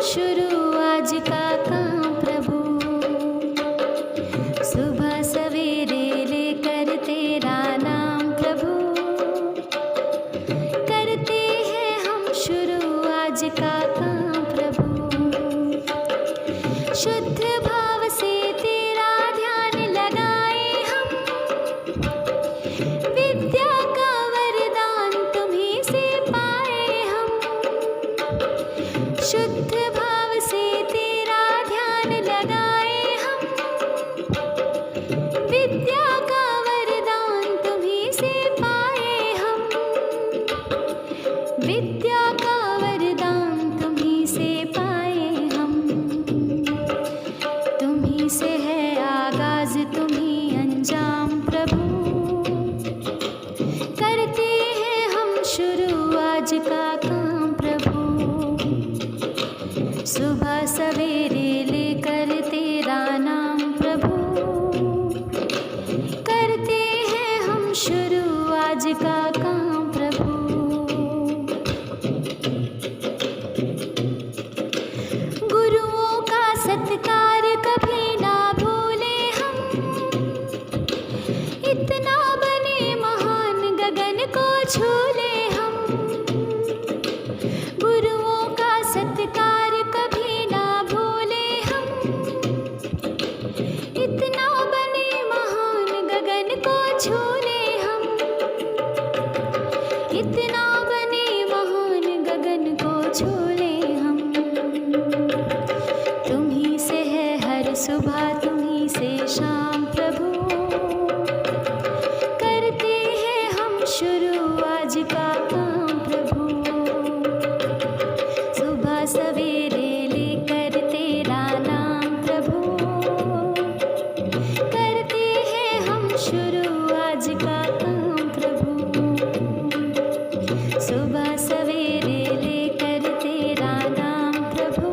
शुरू आज का काम प्रभु। सुबह सवेरे लेकर तेरा नाम प्रभु, करते हैं हम शुरू आज का काम प्रभु। शुद्ध भाव से तेरा ध्यान लगाए हम, विद्या का वरदान तुम्हीं से पाए हम। शुद्ध भाव से तेरा ध्यान लगाए हम, विद्या का वरदान तुम्हीं से पाए हम। विद्या का वरदान तुम्हीं से पाए हम। तुम्हीं से है आगाज तुम्हीं अंजाम प्रभु, करते हैं हम शुरू आज का काम प्रभु। सुबह सवेरे लेकर तेरा नाम प्रभु, करते हैं हम शुरू आज का काम प्रभु। गुरुओं का सत्कार कभी ना भूले हम, इतना बने महान गगन को छू ले हम। गुरुओं का सत्कार कभी ना भूले हम, इतना बने महान गगन को छू ले हम। इतना बने महान गगन को छू ले हम। तुम्हीं से है हर सुबह तुम्हीं से शाम प्रभु, करते हैं हम शुरू आज का काम प्रभु। सुबह सवेरे लेकर तेरा नाम प्रभु, करते हैं हम शुरू आज का काम प्रभु। सुबह सवेरे लेकर तेरा नाम प्रभु,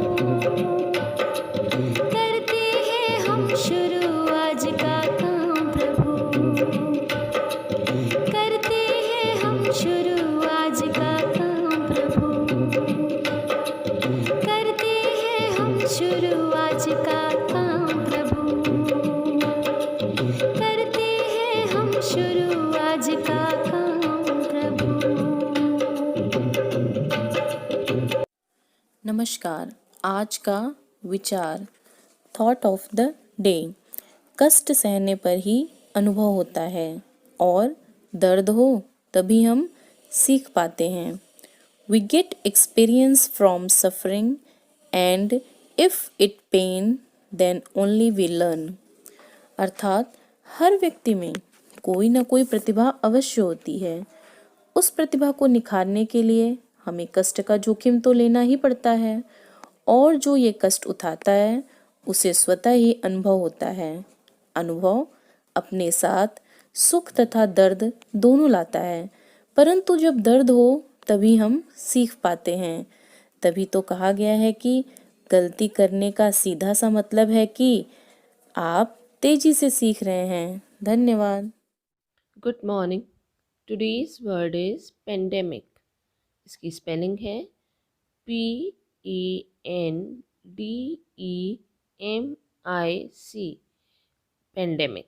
करते हैं हम शुरू आज का काम प्रभु। करते हैं हम शुरू आज का काम प्रभु। करते हैं हम शुरू आज का काम प्रभु। करते हैं हम शुरू आज का काम प्रभु। नमस्कार। आज का विचार, थॉट ऑफ द डे। कष्ट सहने पर ही अनुभव होता है और दर्द हो तभी हम सीख पाते हैं। We get experience from suffering and if it pain then only we learn। अर्थात हर व्यक्ति में कोई ना कोई प्रतिभा अवश्य होती है। उस प्रतिभा को निखारने के लिए हमें कष्ट का जोखिम तो लेना ही पड़ता है और जो ये कष्ट उठाता है उसे स्वतः ही अनुभव होता है। अनुभव अपने साथ सुख तथा दर्द दोनों लाता है, परंतु जब दर्द हो तभी हम सीख पाते हैं। तभी तो कहा गया है कि गलती करने का सीधा सा मतलब है कि आप तेजी से सीख रहे हैं। धन्यवाद। Good morning. Today's word is pandemic. इसकी स्पेलिंग है PENDEMIC, पेंडेमिक।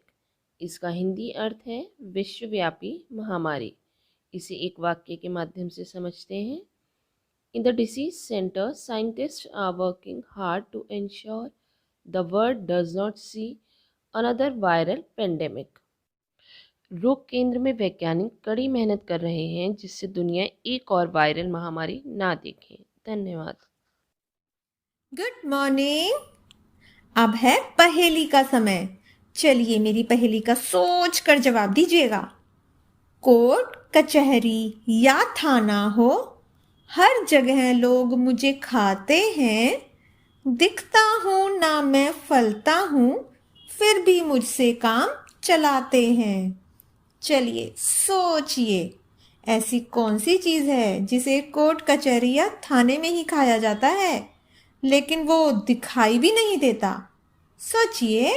इसका हिंदी अर्थ है विश्वव्यापी महामारी। इसे एक वाक्य के माध्यम से समझते हैं। In the disease centre scientist are working hard to ensure the world does not see another viral pandemic. रोग केंद्र में वैज्ञानिक कड़ी मेहनत कर रहे हैं जिससे दुनिया एक और वायरल महामारी ना देखे। धन्यवाद। Good morning. अब है पहेली का समय। चलिए मेरी पहेली का सोच कर जवाब दीजिएगा। कोर्ट कचहरी या थाना हो, हर जगह लोग मुझे खाते हैं। दिखता हूँ ना मैं फलता हूँ, फिर भी मुझसे काम चलाते हैं। चलिए सोचिए, ऐसी कौन सी चीज़ है जिसे कोर्ट कचहरी या थाने में ही खाया जाता है लेकिन वो दिखाई भी नहीं देता। सोचिए।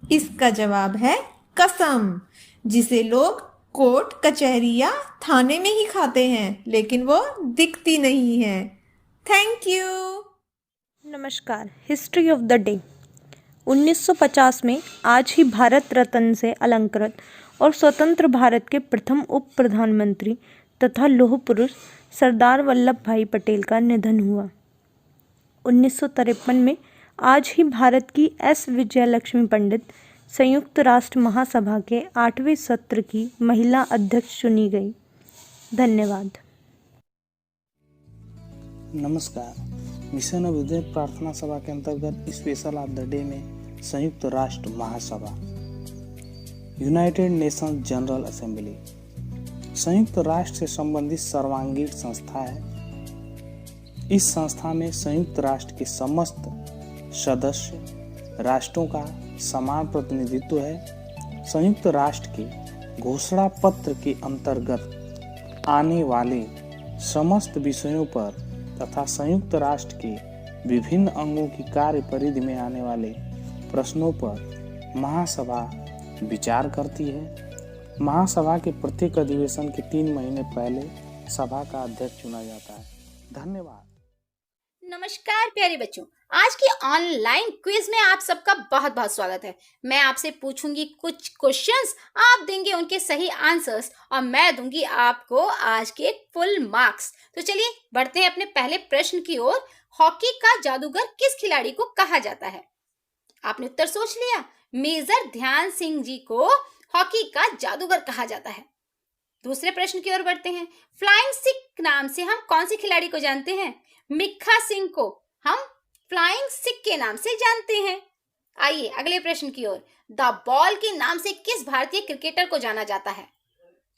इसका जवाब है कसम, जिसे लोग कोर्ट कचहरी या थाने में ही खाते हैं लेकिन वो दिखती नहीं है। Thank you. नमस्कार। History of the day. 1950 में आज ही भारत रत्न से अलंकृत और स्वतंत्र भारत के प्रथम उप प्रधानमंत्री तथा लौह पुरुष सरदार वल्लभ भाई पटेल का निधन हुआ। 1953 में आज ही भारत की एस विजयलक्ष्मी पंडित संयुक्त राष्ट्र महासभा के 8वें सत्र की महिला अध्यक्ष चुनी गई। धन्यवाद। नमस्कार। मिशन अभ्युदय प्रार्थना सभा के अंतर्गत स्पेशल ऑफ द डे में संयुक्त राष्ट्र महासभा, यूनाइटेड नेशंस जनरल असेंबली संयुक्त राष्ट्र से संबंधित सर्वांगीण संस्था है। इस संस्था में संयुक्त राष्ट्र के समस्त सदस्य राष्ट्रों का समान प्रतिनिधित्व है। संयुक्त राष्ट्र के घोषणा पत्र के अंतर्गत आने वाले समस्त विषयों पर तथा संयुक्त राष्ट्र के विभिन्न अंगों की कार्य परिधि में आने वाले प्रश्नों पर महासभा विचार करती है। महासभा के प्रत्येक अधिवेशन के 3 महीने पहले सभा का अध्यक्ष चुना जाता है। धन्यवाद। नमस्कार प्यारे बच्चों, आज की ऑनलाइन क्विज में आप सबका बहुत बहुत स्वागत है। मैं आपसे पूछूंगी कुछ क्वेश्चंस, आप देंगे उनके सही आंसर्स और मैं दूंगी आपको आज के फुल मार्क्स। तो चलिए बढ़ते हैं अपने पहले प्रश्न की ओर। हॉकी का जादूगर किस खिलाड़ी को कहा जाता है? आपने उत्तर सोच लिया। मेजर ध्यान सिंह जी को हॉकी का जादूगर कहा जाता है। दूसरे प्रश्न की ओर बढ़ते हैं। फ्लाइंग सिख नाम से हम कौन से खिलाड़ी को जानते हैं? मिल्खा सिंह को हम फ्लाइंग सिख के नाम से जानते हैं। आइए अगले प्रश्न की ओर। द बॉल के नाम से किस भारतीय क्रिकेटर को जाना जाता है?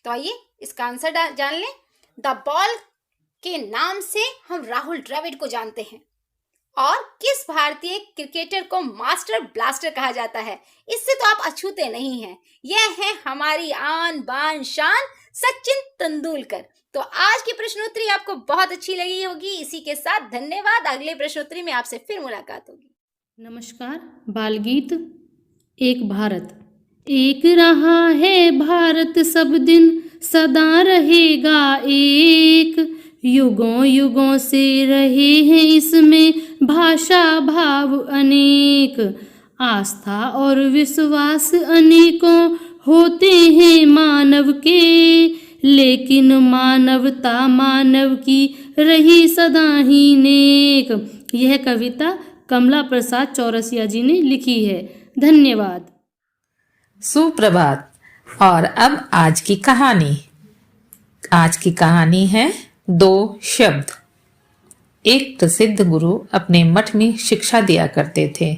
तो आइए इसका आंसर जान लें। द बॉल के नाम से हम राहुल द्रविड़ को जानते हैं। और किस भारतीय क्रिकेटर को मास्टर ब्लास्टर कहा जाता है? इससे तो आप अछूते नहीं हैं। यह है हमारी आन बान शान सचिन तेंदुलकर। तो आज की प्रश्नोत्तरी आपको बहुत अच्छी लगी होगी। इसी के साथ धन्यवाद। अगले प्रश्नोत्तरी में आपसे फिर मुलाकात होगी। नमस्कार। बाल गीत। एक भारत। एक रहा है भारत सब दिन सदा रहेगा एक, युगों युगों से रहे हैं इसमें भाषा भाव अनेक, आस्था और विश्वास अनेकों होते हैं मानव के, लेकिन मानवता मानव की रही सदा ही नेक। यह कविता कमला प्रसाद चौरसिया जी ने लिखी है। धन्यवाद। सुप्रभात। और अब आज की कहानी। आज की कहानी है 2 शब्द। एक प्रसिद्ध गुरु अपने मठ में शिक्षा दिया करते थे।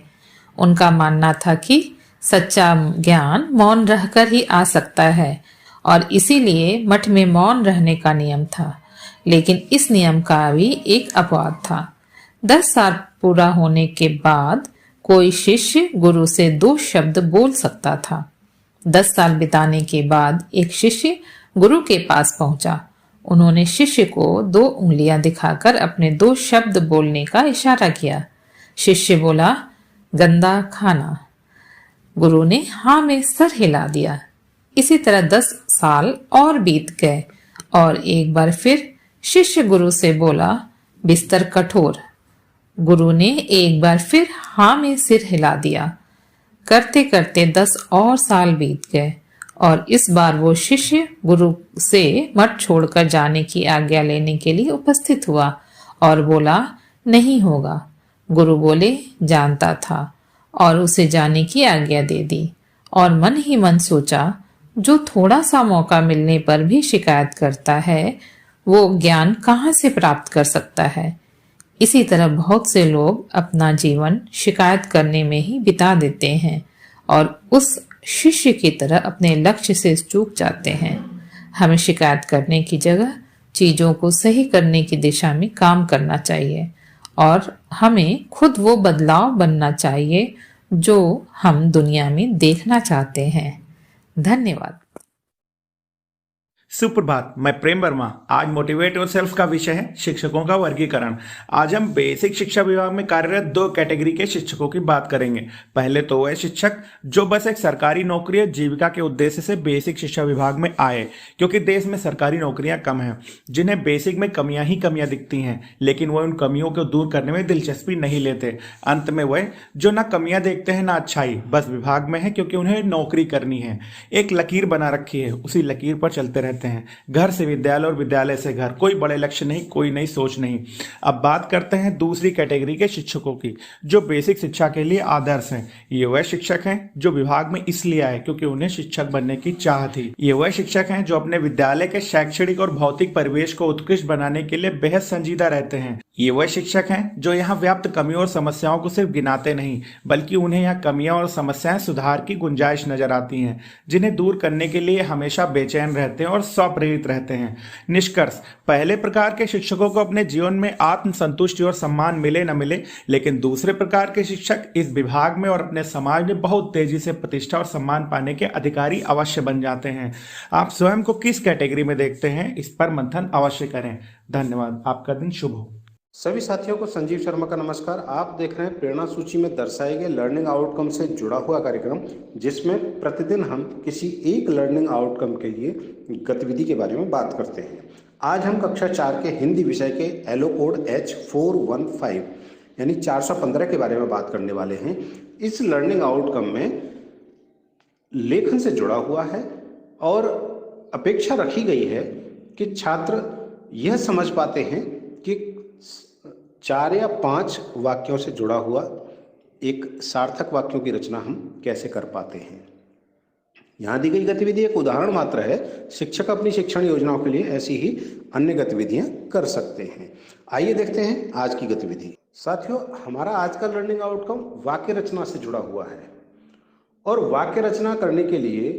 उनका मानना था कि सच्चा ज्ञान मौन रहकर ही आ सकता है और इसीलिए मठ में मौन रहने का नियम था। लेकिन इस नियम का भी एक अपवाद था। 10 साल पूरा होने के बाद कोई शिष्य गुरु से 2 शब्द बोल सकता था। 10 साल बिताने के बाद एक शिष्य गुरु के पास पहुंचा। उन्होंने शिष्य को 2 उंगलियां दिखाकर अपने 2 शब्द बोलने का इशारा किया। शिष्य बोला, गंदा खाना। गुरु ने हाँ में सर हिला दिया। इसी तरह 10 साल और बीत गए और एक बार फिर शिष्य गुरु से बोला, बिस्तर कठोर। गुरु ने एक बार फिर हाँ में सिर हिला दिया। करते करते 10 और साल बीत गए और इस बार वो शिष्य गुरु से मठ छोड़कर जाने की आज्ञा लेने के लिए उपस्थित हुआ और बोला, नहीं होगा। गुरु बोले, जानता था, और उसे जाने की आज्ञा दे दी। और मन ही मन सोचा, जो थोड़ा सा मौका मिलने पर भी शिकायत करता है वो ज्ञान कहाँ से प्राप्त कर सकता है। इसी तरह बहुत से लोग अपना जीवन शिकायत करने में ही बिता देते हैं और उस शिष्य की तरह अपने लक्ष्य से चूक जाते हैं। हमें शिकायत करने की जगह चीजों को सही करने की दिशा में काम करना चाहिए और हमें खुद वो बदलाव बनना चाहिए जो हम दुनिया में देखना चाहते हैं। धन्यवाद। सुप्रभात, मैं प्रेम वर्मा। आज मोटिवेट योरसेल्फ का विषय है शिक्षकों का वर्गीकरण। आज हम बेसिक शिक्षा विभाग में कार्यरत 2 कैटेगरी के शिक्षकों की बात करेंगे। पहले तो वह शिक्षक जो बस एक सरकारी नौकरी या जीविका के उद्देश्य से बेसिक शिक्षा विभाग में आए, क्योंकि देश में सरकारी नौकरियां कम हैं, जिन्हें बेसिक में कमियां ही कमियां दिखती हैं, लेकिन वह उन कमियों को दूर करने में दिलचस्पी नहीं लेते। अंत में वह जो ना कमियां देखते हैं ना अच्छाई, बस विभाग में है क्योंकि उन्हें नौकरी करनी है। एक लकीर बना रखी है, उसी लकीर पर चलते रहते हैं। घर से विद्यालय और विद्यालय से घर, कोई बड़े लक्ष्य नहीं, कोई नई सोच नहीं। अब बात करते हैं दूसरी कैटेगरी के शिक्षकों की, जो बेसिक शिक्षा के लिए आदर्श हैं। ये वह शिक्षक हैं जो विभाग में इसलिए आए क्योंकि उन्हें शिक्षक बनने की चाह थी। ये वह शिक्षक हैं जो अपने विद्यालय के शैक्षणिक और भौतिक परिवेश को उत्कृष्ट बनाने के लिए बेहद संजीदा रहते हैं। ये वह शिक्षक हैं जो यहाँ व्याप्त कमियों और समस्याओं को सिर्फ गिनाते नहीं, बल्कि उन्हें यहाँ कमियां और समस्याएं सुधार की गुंजाइश नजर आती हैं, जिन्हें दूर करने के लिए हमेशा बेचैन रहते हैं और स्वप्रेरित रहते हैं। निष्कर्ष, पहले प्रकार के शिक्षकों को अपने जीवन में आत्म संतुष्टि और सम्मान मिले न मिले, लेकिन दूसरे प्रकार के शिक्षक इस विभाग में और अपने समाज में बहुत तेजी से प्रतिष्ठा और सम्मान पाने के अधिकारी अवश्य बन जाते हैं। आप स्वयं को किस कैटेगरी में देखते हैं, इस पर मंथन अवश्य करें। धन्यवाद। आपका दिन शुभ हो। सभी साथियों को संजीव शर्मा का नमस्कार। आप देख रहे हैं प्रेरणा सूची में दर्शाए गए लर्निंग आउटकम से जुड़ा हुआ कार्यक्रम, जिसमें प्रतिदिन हम किसी एक लर्निंग आउटकम के लिए गतिविधि के बारे में बात करते हैं। आज हम कक्षा 4 के हिंदी विषय के एलो कोड H415 यानी 415 के बारे में बात करने वाले हैं। इस लर्निंग आउटकम में लेखन से जुड़ा हुआ है और अपेक्षा रखी गई है कि छात्र यह समझ पाते हैं कि 4 या 5 वाक्यों से जुड़ा हुआ एक सार्थक वाक्यों की रचना हम कैसे कर पाते हैं। यहाँ दी गई गतिविधि एक उदाहरण मात्र है। शिक्षक अपनी शिक्षण योजनाओं के लिए ऐसी ही अन्य गतिविधियां कर सकते हैं। आइए देखते हैं आज की गतिविधि। साथियों, हमारा आज का लर्निंग आउटकम वाक्य रचना से जुड़ा हुआ है और वाक्य रचना करने के लिए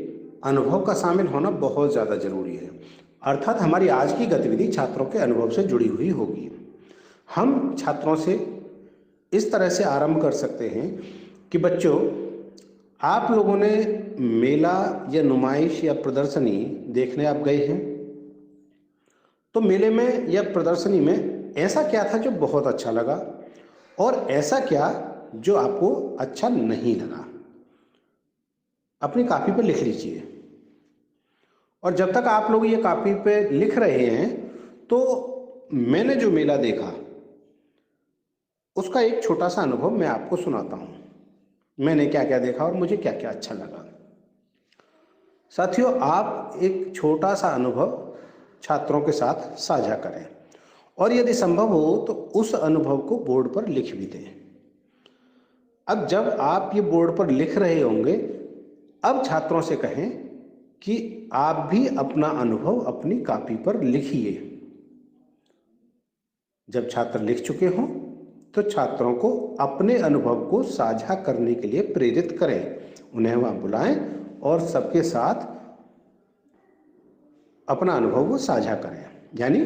अनुभव का शामिल होना बहुत ज़्यादा जरूरी है। अर्थात हमारी आज की गतिविधि छात्रों के अनुभव से जुड़ी हुई होगी। हम छात्रों से इस तरह से आरंभ कर सकते हैं कि बच्चों, आप लोगों ने मेला या नुमाइश या प्रदर्शनी देखने आप गए हैं, तो मेले में या प्रदर्शनी में ऐसा क्या था जो बहुत अच्छा लगा और ऐसा क्या जो आपको अच्छा नहीं लगा। अपनी कॉपी पर लिख लीजिए और जब तक आप लोग ये कॉपी पे लिख रहे हैं तो मैंने जो मेला देखा उसका एक छोटा सा अनुभव मैं आपको सुनाता हूँ। मैंने क्या क्या देखा और मुझे क्या क्या अच्छा लगा। साथियों, आप एक छोटा सा अनुभव छात्रों के साथ साझा करें और यदि संभव हो तो उस अनुभव को बोर्ड पर लिख भी दें। अब जब आप ये बोर्ड पर लिख रहे होंगे, अब छात्रों से कहें कि आप भी अपना अनुभव अपनी कॉपी पर लिखिए। जब छात्र लिख चुके हों तो छात्रों को अपने अनुभव को साझा करने के लिए प्रेरित करें। उन्हें वहां बुलाएं और सबके साथ अपना अनुभव को साझा करें, यानी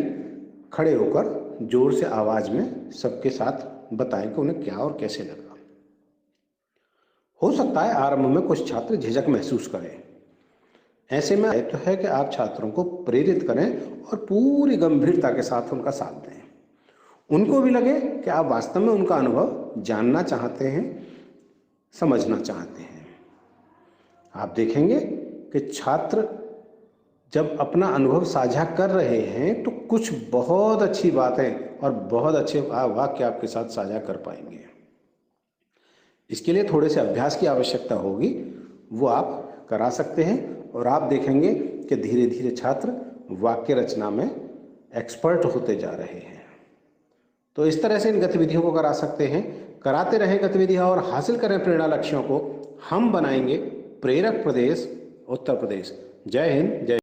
खड़े होकर जोर से आवाज में सबके साथ बताएं कि उन्हें क्या और कैसे लगा। हो सकता है आरंभ में कुछ छात्र झिझक महसूस करें। ऐसे में तो है कि आप छात्रों को प्रेरित करें और पूरी गंभीरता के साथ उनका साथ दें। उनको भी लगे कि आप वास्तव में उनका अनुभव जानना चाहते हैं, समझना चाहते हैं। आप देखेंगे कि छात्र जब अपना अनुभव साझा कर रहे हैं तो कुछ बहुत अच्छी बातें और बहुत अच्छे वाक्य आपके साथ साझा कर पाएंगे। इसके लिए थोड़े से अभ्यास की आवश्यकता होगी, वो आप करा सकते हैं और आप देखेंगे कि धीरे धीरे छात्र वाक्य रचना में एक्सपर्ट होते जा रहे हैं। तो इस तरह से इन गतिविधियों को करा सकते हैं। कराते रहें गतिविधियां और हासिल करें प्रेरणा लक्ष्यों को। हम बनाएंगे प्रेरक प्रदेश उत्तर प्रदेश। जय हिंद, जय